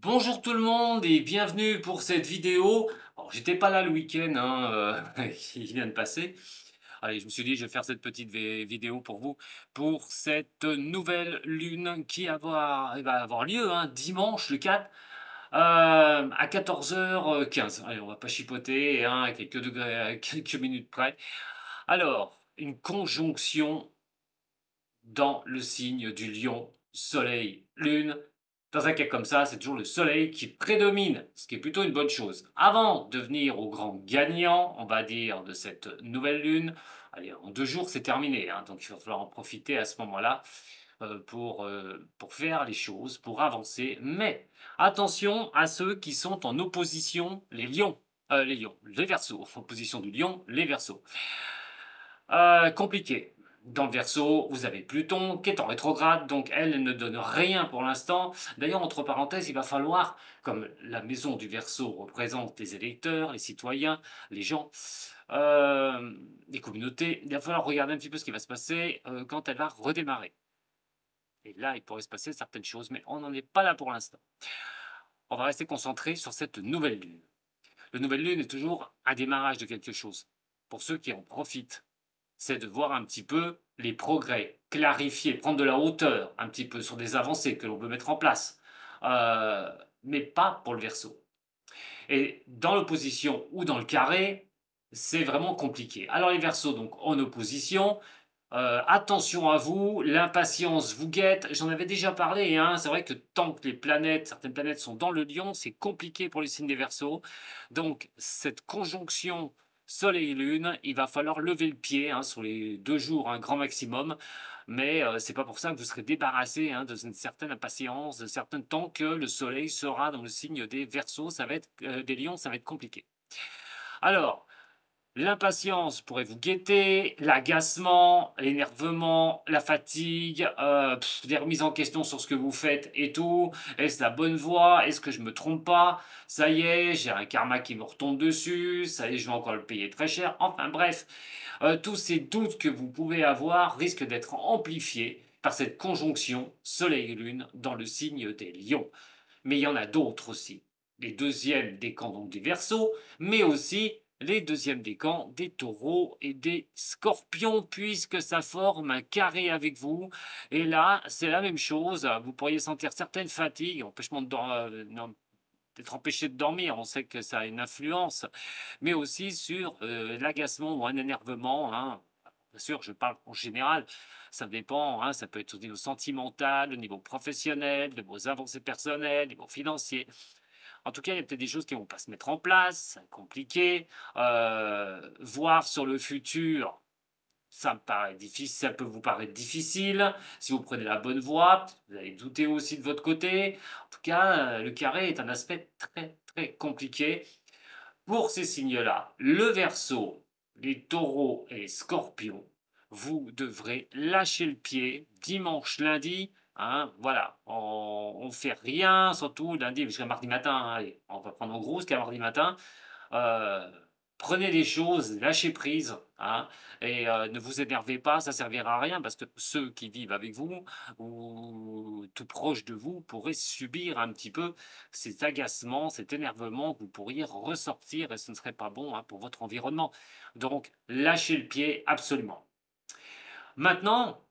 Bonjour tout le monde et bienvenue pour cette vidéo. Alors, j'étais pas là le week-end qui vient de passer. Allez, je me suis dit, je vais faire cette petite vidéo pour vous, pour cette nouvelle lune va avoir lieu dimanche le 4 à 14h15. Allez, on va pas chipoter, à quelques degrés, à quelques minutes près. Alors, une conjonction dans le signe du lion, soleil, lune. Dans un cas comme ça, c'est toujours le soleil qui prédomine, ce qui est plutôt une bonne chose. Avant de venir au grand gagnant, on va dire, de cette nouvelle lune, allez, en 2 jours, c'est terminé, donc il va falloir en profiter à ce moment-là pour faire les choses, pour avancer. Mais attention à ceux qui sont en opposition, les Verseaux, opposition du lion, les Verseaux. Compliqué. Dans le Verseau, vous avez Pluton qui est en rétrograde, donc elle ne donne rien pour l'instant. D'ailleurs, entre parenthèses, il va falloir, comme la maison du Verseau représente les électeurs, les citoyens, les gens, les communautés, il va falloir regarder un petit peu ce qui va se passer quand elle va redémarrer. Et là, il pourrait se passer certaines choses, mais on n'en est pas là pour l'instant. On va rester concentré sur cette nouvelle lune. La nouvelle lune est toujours un démarrage de quelque chose. Pour ceux qui en profitent, c'est de voir un petit peu les progrès, clarifier, prendre de la hauteur un petit peu sur des avancées que l'on veut mettre en place, euh, mais pas pour le Verseau. Et dans l'opposition ou dans le carré, c'est vraiment compliqué. Alors les Verseaux, donc en opposition, attention à vous, l'impatience vous guette. J'en avais déjà parlé, c'est vrai que tant que certaines planètes sont dans le lion, c'est compliqué pour les signes des Verseaux. Donc cette conjonction Soleil-Lune, il va falloir lever le pied sur les 2 jours, un grand maximum. Mais c'est pas pour ça que vous serez débarrassé d'une certaine impatience, de certains temps que le Soleil sera dans le signe des Verseaux, ça va être des Lions, ça va être compliqué. Alors, l'impatience pourrait vous guetter, l'agacement, l'énervement, la fatigue, des remises en question sur ce que vous faites et tout. Est-ce la bonne voie? Est-ce que je me trompe pas? Ça y est, j'ai un karma qui me retombe dessus. Ça y est, je vais encore le payer très cher. Enfin bref, tous ces doutes que vous pouvez avoir risquent d'être amplifiés par cette conjonction Soleil-Lune dans le signe des Lions. Mais il y en a d'autres aussi. Les deuxièmes décans donc des Verseaux, mais aussi les deuxièmes décans des Taureaux et des Scorpions, puisque ça forme un carré avec vous. Et là, c'est la même chose. Vous pourriez sentir certaines fatigues, empêchement d'être empêché de dormir, on sait que ça a une influence, mais aussi sur l'agacement ou un énervement. Bien sûr, je parle en général, ça dépend, ça peut être au niveau sentimental, au niveau professionnel, de vos avancées personnelles, au niveau financier. En tout cas, il y a peut-être des choses qui ne vont pas se mettre en place, c'est compliqué. Voir sur le futur, ça me paraît difficile, ça peut vous paraître difficile. Si vous prenez la bonne voie, vous allez douter aussi de votre côté. En tout cas, le carré est un aspect très, très compliqué pour ces signes-là. Le Verseau, les Taureaux et les Scorpions, vous devrez lâcher le pied dimanche, lundi. Voilà, on ne fait rien, surtout lundi jusqu'à mardi matin. Allez, on va prendre en gros jusqu'à mardi matin. Euh, Prenez les choses, lâchez prise, et ne vous énervez pas, ça servira à rien parce que ceux qui vivent avec vous ou tout proche de vous pourraient subir un petit peu cet agacement, cet énervement que vous pourriez ressortir et ce ne serait pas bon pour votre environnement. Donc, lâchez le pied absolument. Maintenant,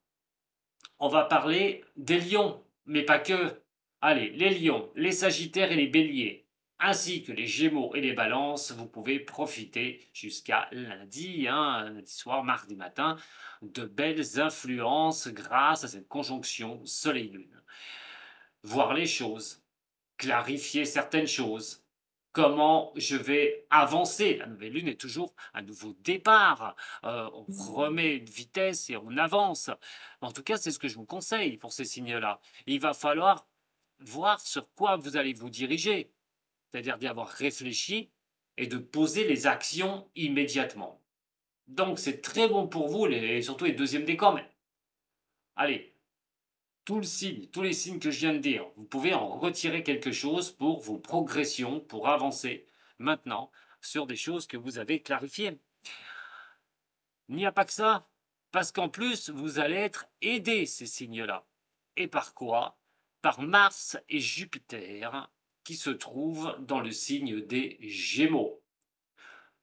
on va parler des lions, mais pas que. Allez, les lions, les sagittaires et les béliers, ainsi que les gémeaux et les balances, vous pouvez profiter jusqu'à lundi, lundi soir, mardi matin, de belles influences grâce à cette conjonction soleil-lune. Voir les choses, clarifier certaines choses, comment je vais avancer. La nouvelle lune est toujours un nouveau départ. On remet une vitesse et on avance. En tout cas, c'est ce que je vous conseille pour ces signes-là. Il va falloir voir sur quoi vous allez vous diriger, c'est-à-dire d'y avoir réfléchi et de poser les actions immédiatement. Donc, c'est très bon pour vous, surtout les deuxièmes décors. Mais allez, tous les signes que je viens de dire, vous pouvez en retirer quelque chose pour vos progressions, pour avancer maintenant sur des choses que vous avez clarifiées. Il n'y a pas que ça, parce qu'en plus, vous allez être aidé, ces signes-là. Et par quoi? Par Mars et Jupiter, qui se trouve dans le signe des Gémeaux.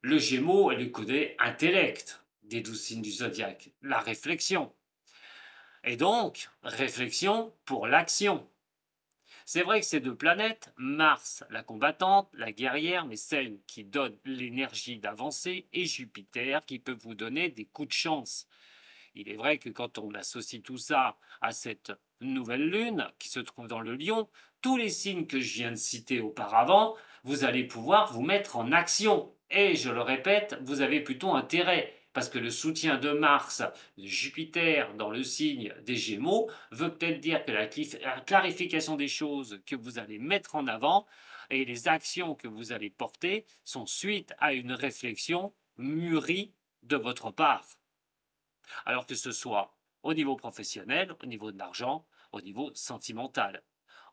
Le Gémeaux est le côté intellect des 12 signes du zodiaque, la réflexion. Et donc, réflexion pour l'action. C'est vrai que ces deux planètes, Mars, la combattante, la guerrière, mais celle qui donne l'énergie d'avancer, et Jupiter qui peut vous donner des coups de chance. Il est vrai que quand on associe tout ça à cette nouvelle lune qui se trouve dans le Lion, tous les signes que je viens de citer auparavant, vous allez pouvoir vous mettre en action. Et je le répète, vous avez plutôt intérêt, parce que le soutien de Mars, de Jupiter dans le signe des Gémeaux, veut peut-être dire que la clarification des choses que vous allez mettre en avant et les actions que vous allez porter sont suite à une réflexion mûrie de votre part. Alors que ce soit au niveau professionnel, au niveau de l'argent, au niveau sentimental.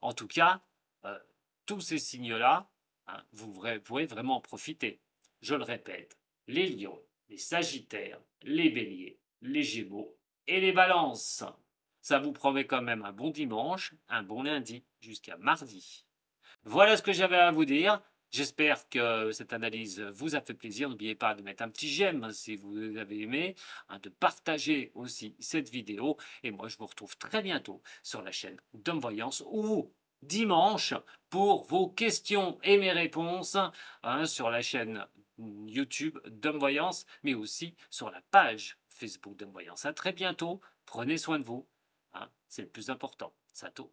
En tout cas, euh, tous ces signes-là, hein, pouvez vraiment en profiter. Je le répète, les lions, les sagittaires, les béliers, les gémeaux et les balances. Ça vous promet quand même un bon dimanche, un bon lundi jusqu'à mardi. Voilà ce que j'avais à vous dire. J'espère que cette analyse vous a fait plaisir. N'oubliez pas de mettre un petit j'aime si vous avez aimé, hein, de partager aussi cette vidéo. Et moi, je vous retrouve très bientôt sur la chaîne Dom Voyance ou dimanche pour vos questions et mes réponses, hein, sur la chaîne YouTube Dom Voyance, mais aussi sur la page Facebook Dom Voyance. À très bientôt. Prenez soin de vous, hein, c'est le plus important. Sato.